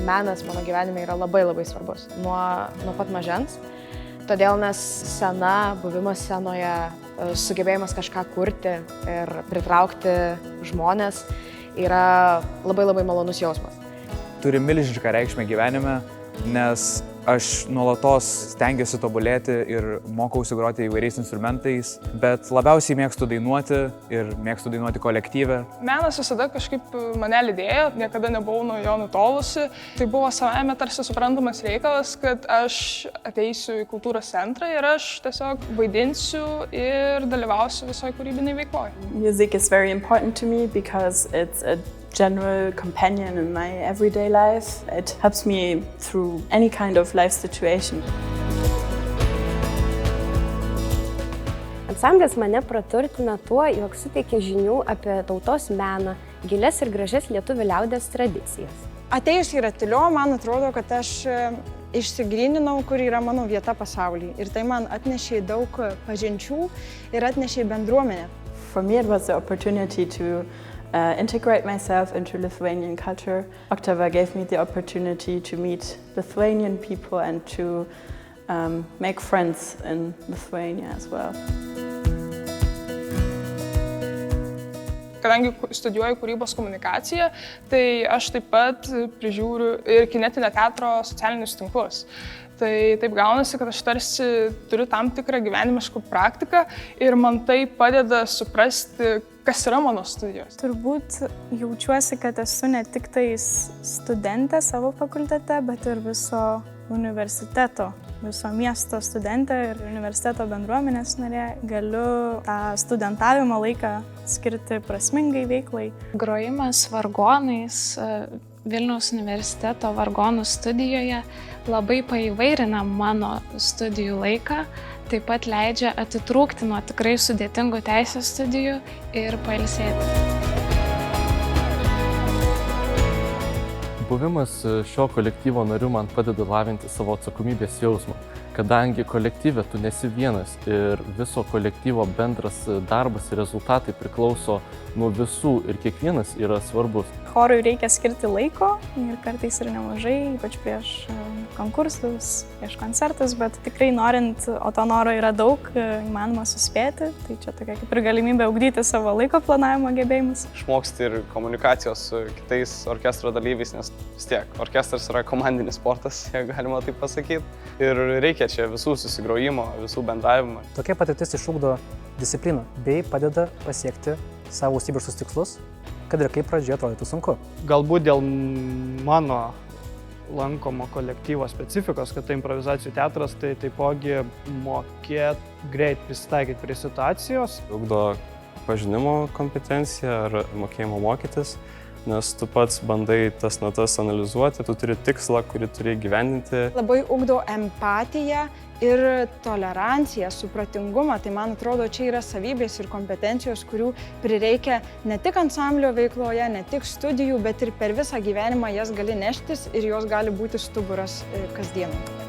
menas mano gyvenime yra labai labai svarbus nuo pat mažens. Todėl nes scena, buvimas scenoje, sugebėjimas kažką kurti ir pritraukti žmonės yra labai labai malonus jausmas. Turi milžinišką reikšmę gyvenime, nes aš nuolatos stengiuosi tobulėti ir mokausi groti įvairiais instrumentais, bet labiausiai mėgstu dainuoti ir mėgstu dainuoti kolektyve. Menas visada kažkaip mane lydėjo, niekada nebuvau nuo jo nutolusi. Tai buvo savaime tarsi suprantamas reikalas, kad aš ateisiu į kultūros centrą ir aš tiesiog vaidinsiu ir dalyvausiu visoje kūrybinėje veikloje. Music is very important to me because it's a general companion in my everyday life. It helps me through any kind of life situation. Ansamblis mane praturtina tuo, jog suteikia žinių apie tautos meną, gilias ir gražias lietuvių liaudies tradicijas. Atėjus į Ratilio, man atrodo, kad aš išsigryninau, kur yra mano vieta pasaulyje. Ir tai man atnešė daug pažinčių ir atnešė bendruomenę. For me, it was the opportunity to integrate myself into Lithuanian culture. Oktava gave me the opportunity to meet Lithuanian people and to make friends in Lithuania as well. Kadangi studijuoju kūrybos komunikaciją, tai aš taip pat prižiūriu ir kinetinio teatro socialinius tinklus. Tai taip gaunasi, kad aš tarsi turiu tam tikrą gyvenimišką praktiką ir man tai padeda suprasti, kas yra mano studijos. Turbūt jaučiuosi, kad esu ne tik tais studentė savo fakultete, bet ir viso universiteto, viso miesto studentė ir universiteto bendruomenės narė. Galiu tą studentavimo laiką skirti prasmingai veiklai. Grojimas vargonais Vilniaus universiteto vargonų studijoje labai paįvairina mano studijų laiką, taip pat leidžia atitrūkti nuo tikrai sudėtingų teisės studijų ir pailsėti. Buvimas šio kolektyvo nariu man padeda lavinti savo atsakomybės jausmą, kadangi kolektyve tu nesi vienas ir viso kolektyvo bendras darbas ir rezultatai priklauso nuo visų ir kiekvienas yra svarbus. Chorui reikia skirti laiko ir kartais ir nemažai, ypač prieš konkursus, prieš koncertus, bet tikrai norint, o to noro yra daug, įmanoma suspėti, tai čia tokia kaip ir galimybė ugdyti savo laiko planavimo gebėjimus. Išmoksti ir komunikacijos su kitais orkestro dalyviais, nes vis tiek orkestras yra komandinis sportas, jeigu galima taip pasakyti, ir reikia čia visų susigrojimo, visų bendravimo. Tokia patirtis išugdo discipliną bei padeda pasiekti savo užsibrėžtus tikslus, kad ir kaip pradžioje atrodytų sunku. Galbūt dėl mano lankomo kolektyvo specifikos, kad tai improvizacijų teatras, tai taipogi mokėt greit prisitaikyti prie situacijos. Ugdo pažinimo kompetenciją ar mokėjimo mokytis, nes tu pats bandai tas natas analizuoti, tu turi tikslą, kurį turi įgyvendinti. Labai ugdo empatiją ir toleranciją, supratingumą. Tai man atrodo, čia yra savybės ir kompetencijos, kurių prireikia ne tik ansamblio veikloje, ne tik studijų, bet ir per visą gyvenimą jas gali neštis ir jos gali būti stuburas kasdieną.